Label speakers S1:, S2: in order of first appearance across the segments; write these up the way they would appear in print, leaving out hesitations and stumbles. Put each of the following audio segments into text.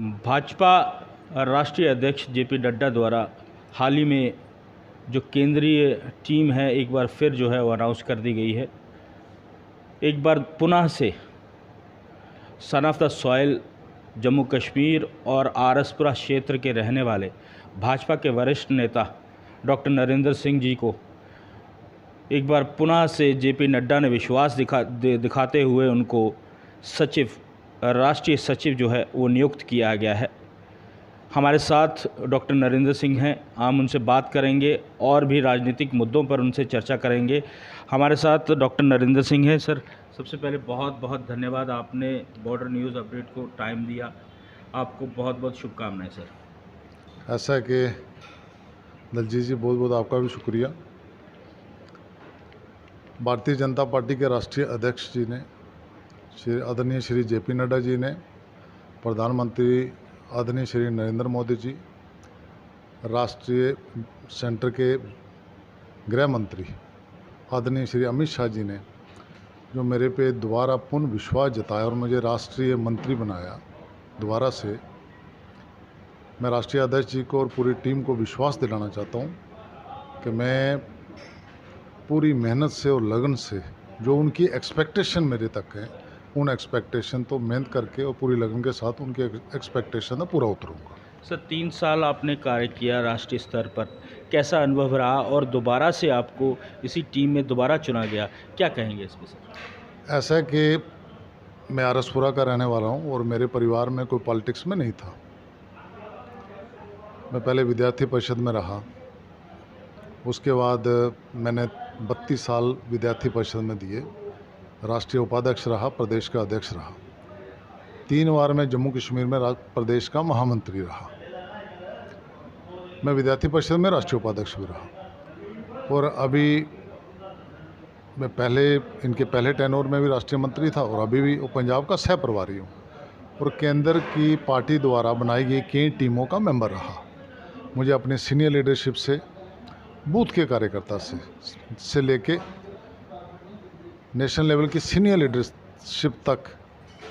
S1: भाजपा राष्ट्रीय अध्यक्ष जेपी नड्डा द्वारा हाल ही में जो केंद्रीय टीम है एक बार फिर जो है वो अनाउंस कर दी गई है। एक बार पुनः से son of the soil Jammu Kashmir और आरसपुरा क्षेत्र के रहने वाले भाजपा के वरिष्ठ नेता डॉक्टर नरेंद्र सिंह जी को एक बार पुनः से जेपी नड्डा ने विश्वास दिखाते हुए उनको राष्ट्रीय सचिव जो है वो नियुक्त किया गया है। हमारे साथ डॉक्टर नरेंद्र सिंह हैं, हम उनसे बात करेंगे और भी राजनीतिक मुद्दों पर उनसे चर्चा करेंगे। हमारे साथ डॉक्टर नरेंद्र सिंह हैं। सर, सबसे पहले बहुत बहुत धन्यवाद, आपने बॉर्डर न्यूज़ अपडेट को टाइम दिया। आपको बहुत बहुत शुभकामनाएं सर।
S2: ऐसा है कि दलजीत जी, बहुत बहुत आपका भी शुक्रिया। भारतीय जनता पार्टी के राष्ट्रीय अध्यक्ष जी ने आदरणीय श्री जेपी नड्डा जी ने, प्रधानमंत्री आदरणीय श्री नरेंद्र मोदी जी, राष्ट्रीय सेंटर के गृह मंत्री आदरणीय श्री अमित शाह जी ने जो मेरे पे दोबारा पुनः विश्वास जताया और मुझे राष्ट्रीय मंत्री बनाया दोबारा से, मैं राष्ट्रीय अध्यक्ष जी को और पूरी टीम को विश्वास दिलाना चाहता हूँ कि मैं पूरी मेहनत से और लगन से जो उनकी एक्सपेक्टेशन मेरे तक है, उन एक्सपेक्टेशन तो मेहनत करके और पूरी लगन के साथ उनके एक्सपेक्टेशन में पूरा उतरूँगा।
S1: सर, 3 साल आपने कार्य किया राष्ट्रीय स्तर पर, कैसा अनुभव रहा और दोबारा से आपको इसी टीम में दोबारा चुना गया, क्या कहेंगे इस पर सर?
S2: ऐसा है कि मैं आरसपुरा का रहने वाला हूँ और मेरे परिवार में कोई पॉलिटिक्स में नहीं था। मैं पहले विद्यार्थी परिषद में रहा, उसके बाद मैंने 32 साल विद्यार्थी परिषद में दिए, राष्ट्रीय उपाध्यक्ष रहा, प्रदेश का अध्यक्ष रहा, 3 बार मैं जम्मू कश्मीर में प्रदेश का महामंत्री रहा। मैं विद्यार्थी परिषद में राष्ट्रीय उपाध्यक्ष भी रहा और अभी मैं इनके पहले टेन्योर में भी राष्ट्रीय मंत्री था और अभी भी पंजाब का सह प्रभारी हूँ और केंद्र की पार्टी द्वारा बनाई गई कई टीमों का मेंबर रहा। मुझे अपने सीनियर लीडरशिप से, बूथ के कार्यकर्ता से लेके नेशनल लेवल की सीनियर लीडरशिप तक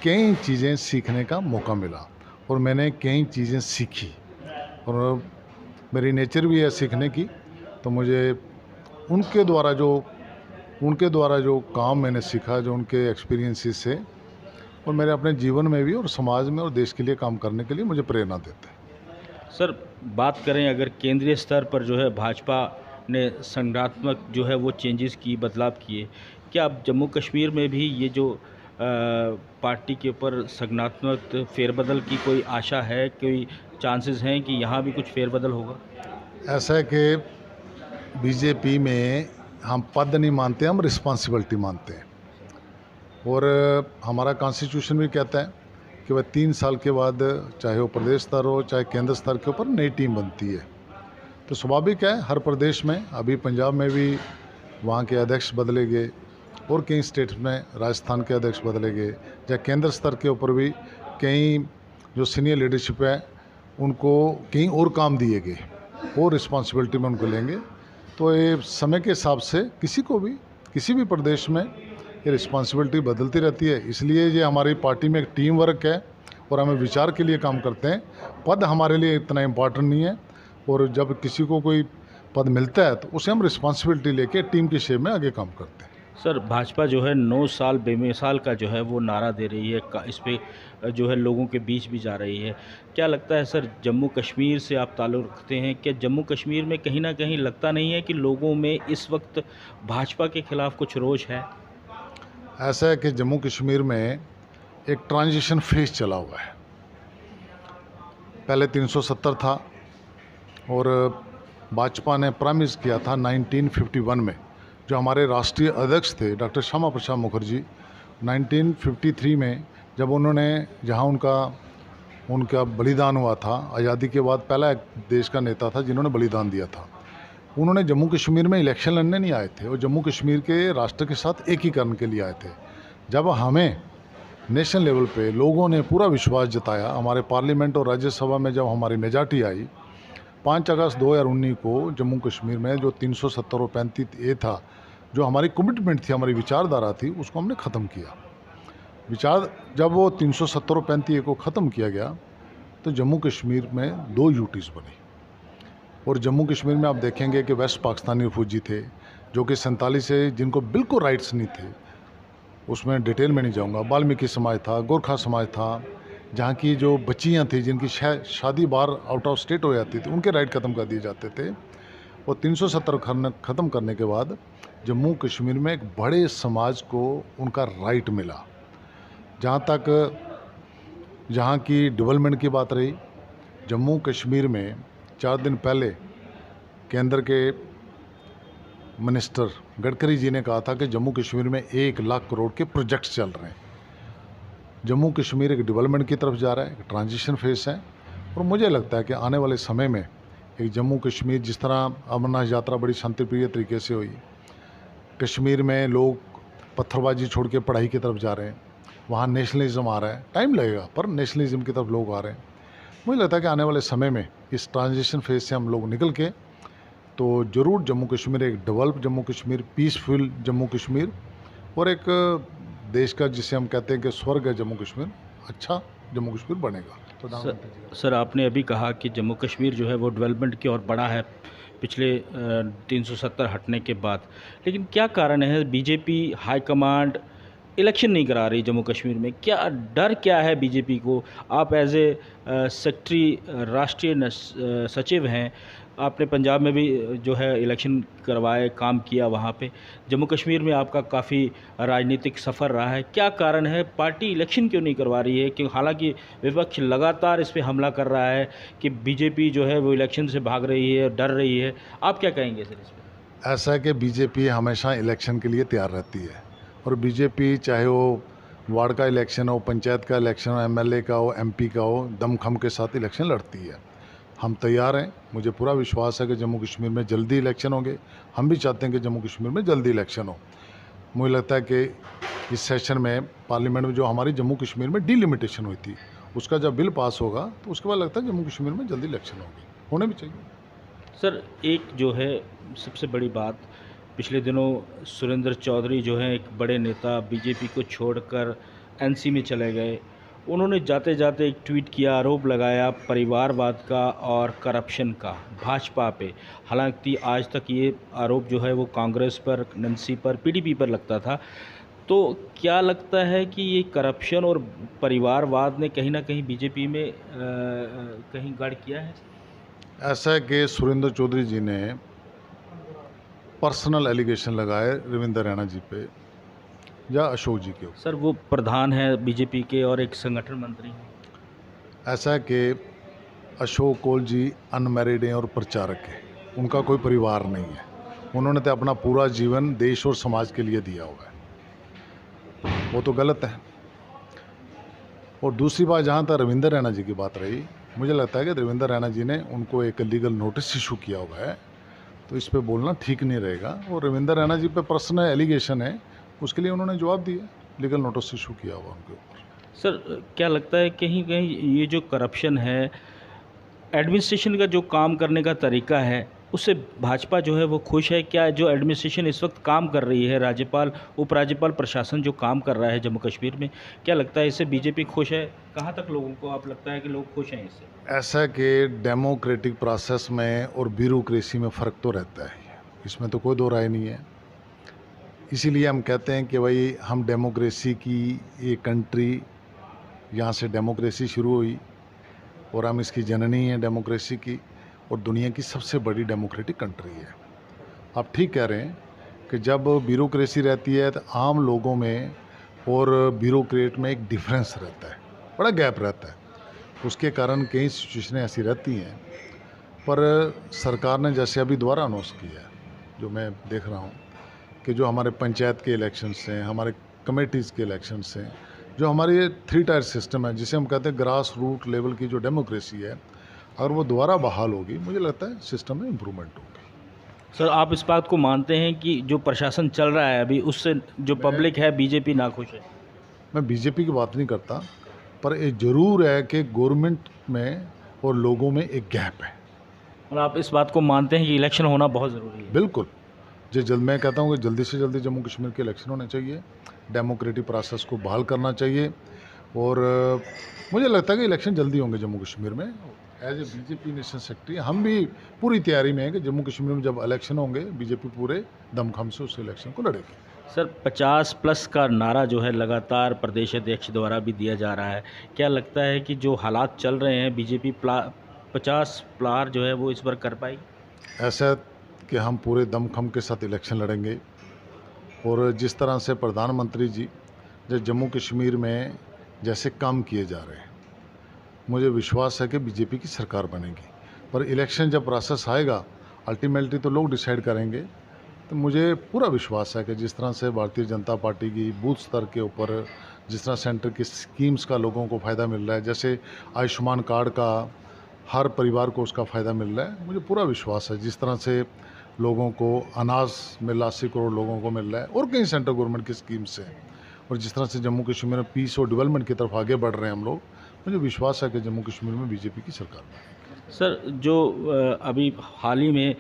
S2: कई चीज़ें सीखने का मौका मिला और मैंने कई चीज़ें सीखी और मेरी नेचर भी है सीखने की। तो मुझे उनके द्वारा जो काम मैंने सीखा, जो उनके एक्सपीरियंसेस से, और मेरे अपने जीवन में भी और समाज में और देश के लिए काम करने के लिए मुझे प्रेरणा देते हैं।
S1: सर, बात करें अगर केंद्रीय स्तर पर जो है भाजपा ने संगठनात्मक जो है वो चेंजेस की, बदलाव किए, क्या अब जम्मू कश्मीर में भी ये जो पार्टी के ऊपर संगठनात्मक फेरबदल की कोई आशा है, कोई चांसेस हैं कि यहाँ भी कुछ फेरबदल होगा?
S2: ऐसा है कि बीजेपी में हम पद नहीं मानते, हम रिस्पॉन्सिबिलिटी मानते हैं और हमारा कॉन्स्टिट्यूशन भी कहता है कि वह 3 साल के बाद चाहे वो प्रदेश स्तर हो चाहे केंद्र स्तर के ऊपर नई टीम बनती है। तो स्वाभाविक है, हर प्रदेश में, अभी पंजाब में भी वहाँ के अध्यक्ष बदले गए और कई स्टेट्स में राजस्थान के अध्यक्ष बदले गए, या केंद्र स्तर के ऊपर भी कई जो सीनियर लीडरशिप है उनको कई और काम दिए गए और रिस्पॉन्सिबिलिटी में उनको लेंगे। तो ये समय के हिसाब से किसी भी प्रदेश में ये रिस्पॉन्सिबिलिटी बदलती रहती है। इसलिए ये हमारी पार्टी में एक टीम वर्क है और हमें विचार के लिए काम करते हैं। पद हमारे लिए इतना इम्पॉर्टेंट नहीं है और जब किसी को कोई पद मिलता है तो उसे हम रिस्पॉन्सिबिलिटी लेके टीम के शेप में आगे काम करते हैं।
S1: सर, भाजपा जो है 9 साल बेमिसाल का जो है वो नारा दे रही है, इस पे जो है लोगों के बीच भी जा रही है। क्या लगता है सर, जम्मू कश्मीर से आप ताल्लुक़ रखते हैं, क्या जम्मू कश्मीर में कहीं ना कहीं लगता नहीं है कि लोगों में इस वक्त भाजपा के खिलाफ़ कुछ रोष है?
S2: ऐसा है कि जम्मू कश्मीर में एक ट्रांजिशन फेज चला हुआ है। पहले 370 था और भाजपा ने प्रॉमिस किया था 1951 में, जो हमारे राष्ट्रीय अध्यक्ष थे डॉक्टर श्यामा प्रसाद मुखर्जी, 1953 में जब उन्होंने जहां उनका बलिदान हुआ था, आज़ादी के बाद पहला एक देश का नेता था जिन्होंने बलिदान दिया था। उन्होंने जम्मू कश्मीर में इलेक्शन लड़ने नहीं आए थे और जम्मू कश्मीर के राष्ट्र के साथ एकीकरण के लिए आए थे। जब हमें नेशनल लेवल पे लोगों ने पूरा विश्वास जताया, हमारे पार्लियामेंट और राज्यसभा में जब हमारी मेजॉरिटी आई 5 अगस्त 2019 को जम्मू कश्मीर में जो 370 और 35A था, जो हमारी कमिटमेंट थी, हमारी विचारधारा थी, उसको हमने ख़त्म किया। जब वो 370 और 35A को ख़त्म किया गया तो जम्मू कश्मीर में 2 यूटीज़ बनी। और जम्मू कश्मीर में आप देखेंगे कि वेस्ट पाकिस्तानी रिफ्यूजी थे जो कि 47 से जिनको बिल्कुल राइट्स नहीं थे, उसमें डिटेल में नहीं जाऊंगा। वाल्मीकि समाज था, गोरखा समाज था, जहाँ की जो बच्चियाँ थी जिनकी शादी बाहर आउट ऑफ स्टेट हो जाती थी, उनके राइट ख़त्म कर दिए जाते थे। और 370 ख़त्म करने के बाद जम्मू कश्मीर में एक बड़े समाज को उनका राइट मिला। जहाँ तक जहाँ की डेवलपमेंट की बात रही, जम्मू कश्मीर में 4 दिन पहले केंद्र के मिनिस्टर गडकरी जी ने कहा था कि जम्मू कश्मीर में 1 लाख करोड़ के प्रोजेक्ट्स चल रहे हैं। जम्मू कश्मीर एक डेवलपमेंट की तरफ जा रहा है, एक ट्रांजिशन फेस है। और मुझे लगता है कि आने वाले समय में एक जम्मू कश्मीर, जिस तरह अमरनाथ यात्रा बड़ी शांतिप्रिय तरीके से हुई, कश्मीर में लोग पत्थरबाजी छोड़ के पढ़ाई की तरफ जा रहे हैं, वहाँ नेशनलिज्म आ रहा है। टाइम लगेगा पर नेशनलिज्म की तरफ लोग आ रहे हैं। मुझे लगता है कि आने वाले समय में इस ट्रांजिशन फेज से हम लोग निकल के तो ज़रूर जम्मू कश्मीर एक डेवलप जम्मू कश्मीर, पीसफुल जम्मू कश्मीर और एक देश का जिसे हम कहते हैं कि स्वर्ग है जम्मू कश्मीर, अच्छा जम्मू कश्मीर बनेगा।
S1: सर आपने अभी कहा कि जम्मू कश्मीर जो है वो डेवलपमेंट की ओर बढ़ा है पिछले 370 हटने के बाद, लेकिन क्या कारण है बीजेपी हाईकमांड इलेक्शन नहीं करा रही जम्मू कश्मीर में? क्या डर क्या है बीजेपी को? आप एज ए सेक्रेटरी राष्ट्रीय सचिव हैं, आपने पंजाब में भी जो है इलेक्शन करवाए, काम किया वहाँ पे। जम्मू कश्मीर में आपका काफ़ी राजनीतिक सफ़र रहा है। क्या कारण है पार्टी इलेक्शन क्यों नहीं करवा रही है? क्यों हालांकि विपक्ष लगातार इस पे हमला कर रहा है कि बीजेपी जो है वो इलेक्शन से भाग रही है, डर रही है। आप क्या कहेंगे सर इस पर?
S2: ऐसा है कि बीजेपी हमेशा इलेक्शन के लिए तैयार रहती है और बीजेपी चाहे वो वार्ड का इलेक्शन हो, पंचायत का इलेक्शन हो, एमएलए का हो, एमपी का हो, दमखम के साथ इलेक्शन लड़ती है। हम तैयार हैं। मुझे पूरा विश्वास है कि जम्मू कश्मीर में जल्दी इलेक्शन होंगे। हम भी चाहते हैं कि जम्मू कश्मीर में जल्दी इलेक्शन हो। मुझे लगता है कि इस सेशन में पार्लियामेंट में जो हमारी जम्मू कश्मीर में डिलिमिटेशन हुई थी, उसका जब बिल पास होगा तो उसके बाद लगता है जम्मू कश्मीर में जल्दी इलेक्शन होगी, होने भी चाहिए।
S1: सर एक जो है सबसे बड़ी बात, पिछले दिनों सुरेंद्र चौधरी जो हैं एक बड़े नेता बीजेपी को छोड़कर एनसी में चले गए। उन्होंने जाते जाते एक ट्वीट किया, आरोप लगाया परिवारवाद का और करप्शन का भाजपा पे। हालांकि आज तक ये आरोप जो है वो कांग्रेस पर, एनसी पर, पीडीपी पर लगता था। तो क्या लगता है कि ये करप्शन और परिवारवाद ने कहीं ना कहीं बीजेपी में कहीं गड़ किया है?
S2: ऐसा है कि सुरेंद्र चौधरी जी ने पर्सनल एलिगेशन लगाए रविंद्र रैना जी पे या अशोक जी के ऊपर।
S1: सर वो प्रधान है बीजेपी के और एक संगठन मंत्री हैं।
S2: ऐसा है कि अशोक कौल जी अनमैरिड हैं और प्रचारक हैं, उनका कोई परिवार नहीं है। उन्होंने तो अपना पूरा जीवन देश और समाज के लिए दिया हुआ है, वो तो गलत है। और दूसरी बात, जहाँ तक रविंद्र रैना जी की बात रही, मुझे लगता है कि रविंद्र रैना जी ने उनको एक लीगल नोटिस इशू किया हुआ है, तो इस पे बोलना ठीक नहीं रहेगा। और रविंद्र रैना जी पे पर्सनल एलिगेशन है, उसके लिए उन्होंने जवाब दिया, लीगल नोटिस इशू किया हुआ उनके ऊपर।
S1: सर क्या लगता है कहीं कहीं ये जो करप्शन है, एडमिनिस्ट्रेशन का जो काम करने का तरीका है, उससे भाजपा जो है वो खुश है क्या? जो एडमिनिस्ट्रेशन इस वक्त काम कर रही है, राज्यपाल, उपराज्यपाल प्रशासन जो काम कर रहा है जम्मू कश्मीर में, क्या लगता है इससे बीजेपी खुश है? कहाँ तक लोगों को आप लगता है कि लोग खुश हैं इससे?
S2: ऐसा है कि डेमोक्रेटिक प्रोसेस में और ब्यूरोक्रेसी में फ़र्क तो रहता है, इसमें तो कोई दो राय नहीं है। इसीलिए हम कहते हैं कि भाई हम डेमोक्रेसी की ये कंट्री, यहाँ से डेमोक्रेसी शुरू हुई और हम इसकी जननी हैं डेमोक्रेसी की, और दुनिया की सबसे बड़ी डेमोक्रेटिक कंट्री है। आप ठीक कह रहे हैं कि जब ब्यूरोक्रेसी रहती है तो आम लोगों में और ब्यूरोक्रेट में एक डिफरेंस रहता है, बड़ा गैप रहता है। उसके कारण कई सिचुएशनें ऐसी रहती हैं। पर सरकार ने जैसे अभी दोबारा अनाउंस किया है, जो मैं देख रहा हूँ कि जो हमारे पंचायत के इलेक्शंस हैं, हमारे कमेटीज़ के इलेक्शंस हैं, जो हमारी 3 टायर सिस्टम है जिसे हम कहते हैं ग्रास रूट लेवल की जो डेमोक्रेसी है, अगर वो दोबारा बहाल होगी, मुझे लगता है सिस्टम में इम्प्रूवमेंट होगी।
S1: सर आप इस बात को मानते हैं कि जो प्रशासन चल रहा है अभी, उससे जो पब्लिक है बीजेपी नाखुश है?
S2: मैं बीजेपी की बात नहीं करता, पर ये ज़रूर है कि गवर्नमेंट में और लोगों में एक गैप है।
S1: और आप इस बात को मानते हैं कि इलेक्शन होना बहुत ज़रूरी है?
S2: बिल्कुल। मैं कहता हूँ कि जल्दी से जल्दी जम्मू कश्मीर के इलेक्शन होने चाहिए, डेमोक्रेटिक प्रोसेस को बहाल करना चाहिए और मुझे लगता है कि इलेक्शन जल्दी होंगे जम्मू कश्मीर में। As a BJP national secretary हम भी पूरी तैयारी में हैं कि जम्मू कश्मीर में जब इलेक्शन होंगे बीजेपी पूरे दमखम से उस इलेक्शन को लड़ेगी।
S1: सर 50+ का नारा जो है लगातार प्रदेश अध्यक्ष द्वारा भी दिया जा रहा है, क्या लगता है कि जो हालात चल रहे हैं बीजेपी 50 पार जो है वो इस बार कर पाएगी?
S2: ऐसा कि हम पूरे दमखम के साथ इलेक्शन लड़ेंगे और जिस तरह से प्रधानमंत्री जी जो जम्मू कश्मीर में जैसे काम किए जा रहे हैं, मुझे विश्वास है कि बीजेपी की सरकार बनेगी। पर इलेक्शन जब प्रोसेस आएगा अल्टीमेटली तो लोग डिसाइड करेंगे। तो मुझे पूरा विश्वास है कि जिस तरह से भारतीय जनता पार्टी की बूथ स्तर के ऊपर जिस तरह सेंटर की स्कीम्स का लोगों को फ़ायदा मिल रहा है, जैसे आयुष्मान कार्ड का हर परिवार को उसका फ़ायदा मिल रहा है, मुझे पूरा विश्वास है। जिस तरह से लोगों को अनाज मिल 80 करोड़ लोगों को मिल रहा है और कई सेंट्रल गवर्नमेंट की स्कीम्स हैं, और जिस तरह से जम्मू कश्मीर में पीस और डेवलपमेंट की तरफ आगे बढ़ रहे हैं हम लोग, मुझे विश्वास है कि जम्मू कश्मीर में बीजेपी की सरकार बनेगी।
S1: सर जो अभी हाल ही में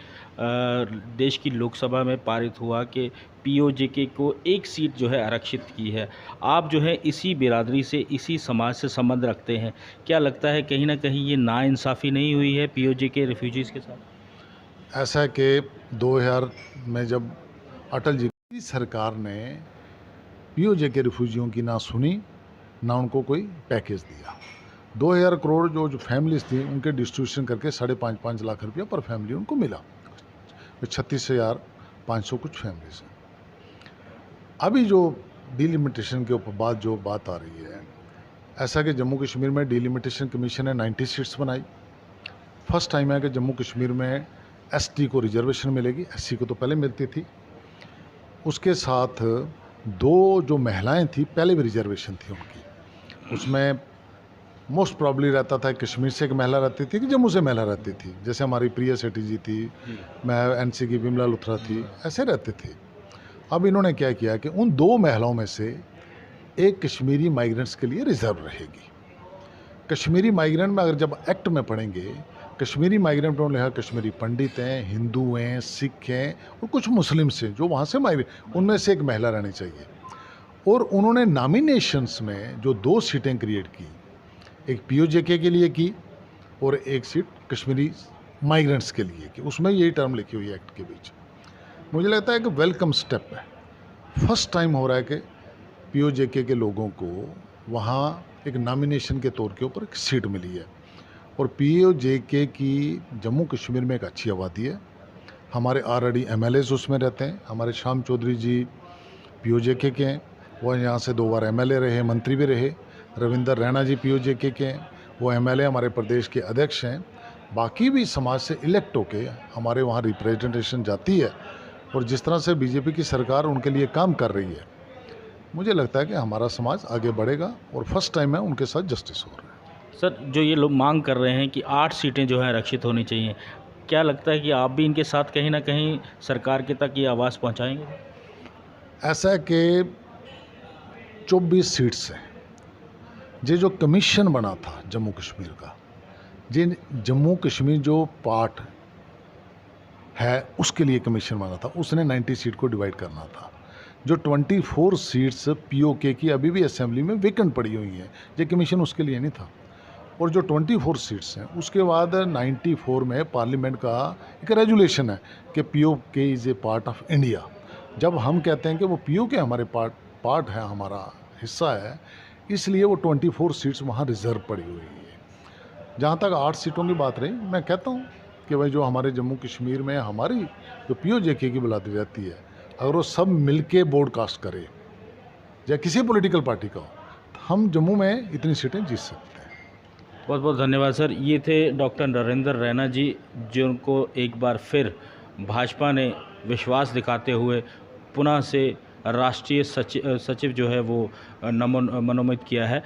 S1: देश की लोकसभा में पारित हुआ कि पीओजेके को एक सीट जो है आरक्षित की है, आप जो है इसी बिरादरी से इसी समाज से संबंध रखते हैं, क्या लगता है कहीं ना कहीं ये नाइंसाफ़ी नहीं हुई है पीओजेके रिफ्यूजीज़ के साथ?
S2: ऐसा है कि 2000 में जब अटल जी की सरकार ने पीओजेके रिफ्यूजियों की ना सुनी ना उनको कोई पैकेज दिया। 2000 करोड़ जो फैमिलीज थी उनके डिस्ट्रीब्यूशन करके 5.5 लाख रुपया पर फैमिली उनको मिला। 36,500 कुछ फैमिलीज हैं। अभी जो डिलिमिटेशन के ऊपर बात आ रही है, ऐसा कि जम्मू कश्मीर में डिलिमिटेशन कमीशन ने 90 सीट्स बनाई। फर्स्ट टाइम है कि जम्मू कश्मीर में एसटी को रिजर्वेशन मिलेगी, एससी को तो पहले मिलती थी। उसके साथ 2 जो महिलाएं थी पहले भी रिजर्वेशन थी उनकी, उसमें मोस्ट प्रॉब्ली रहता था कश्मीर से एक महिला रहती थी कि जम्मू से महिला रहती थी, जैसे हमारी प्रिया सेठी जी थी, मैं एनसी की विमला लुथरा थी, ऐसे रहते थे। अब इन्होंने क्या किया कि उन 2 महिलाओं में से एक कश्मीरी माइग्रेंट्स के लिए रिजर्व रहेगी। कश्मीरी माइग्रेंट में अगर जब एक्ट में पढ़ेंगे, कश्मीरी माइग्रेंट में लिखा कश्मीरी पंडित हैं, हिंदू हैं, सिख हैं और कुछ मुस्लिम्स हैं जो वहाँ से माइग्रेट, उनमें से एक महिला रहनी चाहिए। और उन्होंने नॉमिनेशंस में जो 2 सीटें क्रिएट की, एक पीओजेके के लिए की और एक सीट कश्मीरी माइग्रेंट्स के लिए की, उसमें यही टर्म लिखी हुई है एक्ट के बीच। मुझे लगता है कि वेलकम स्टेप है। फर्स्ट टाइम हो रहा है कि पीओजेके के लोगों को वहाँ एक नॉमिनेशन के तौर के ऊपर एक सीट मिली है। और पीओजेके की जम्मू कश्मीर में एक अच्छी आबादी है। हमारे ऑलरेडी एमएलएज उसमें रहते हैं। हमारे श्याम चौधरी जी पीओजेके के हैं, वो यहाँ से 2 बार एमएलए रहे, मंत्री भी रहे। रविंदर रैना जी पीओजेके के हैं, वो एमएलए हमारे प्रदेश के अध्यक्ष हैं। बाकी भी समाज से इलेक्ट होके हमारे वहाँ रिप्रेजेंटेशन जाती है और जिस तरह से बीजेपी की सरकार उनके लिए काम कर रही है, मुझे लगता है कि हमारा समाज आगे बढ़ेगा और फर्स्ट टाइम है उनके साथ जस्टिस हो रहा है।
S1: सर जो ये लोग मांग कर रहे हैं कि 8 सीटें जो है आरक्षित होनी चाहिए, क्या लगता है कि आप भी इनके साथ कहीं ना कहीं सरकार के तक ये आवाज़ पहुंचाएंगे?
S2: ऐसा है कि 24 सीट्स हैं। ये जो कमीशन बना था जम्मू कश्मीर का, जिन जम्मू कश्मीर जो पार्ट है उसके लिए कमीशन बना था, उसने 90 सीट को डिवाइड करना था। जो 24 सीट्स पीओके की अभी भी असेंबली में वेकेंट पड़ी हुई हैं, ये कमीशन उसके लिए नहीं था। और जो 24 सीट्स हैं उसके बाद 94 में पार्लियामेंट का एक रेजुलेशन है कि PoK is a part of India. जब हम कहते हैं कि वो पीओके हमारे पार्ट है, हमारा हिस्सा है, इसलिए वो 24 सीट्स वहाँ रिजर्व पड़ी हुई है। जहाँ तक 8 सीटों की बात रही, मैं कहता हूँ कि भाई जो हमारे जम्मू कश्मीर में हमारी जो पीओजेके की बुलाती जाती है, अगर वो सब मिलके ब्रॉडकास्ट करे या किसी पॉलिटिकल पार्टी का हो, तो हम जम्मू में इतनी सीटें जीत सकते हैं।
S1: बहुत बहुत धन्यवाद सर। ये थे डॉक्टर नरेंद्र रैना जी, जिनको एक बार फिर भाजपा ने विश्वास दिखाते हुए पुनः से राष्ट्रीय सचिव जो है वो मनोनीत किया है।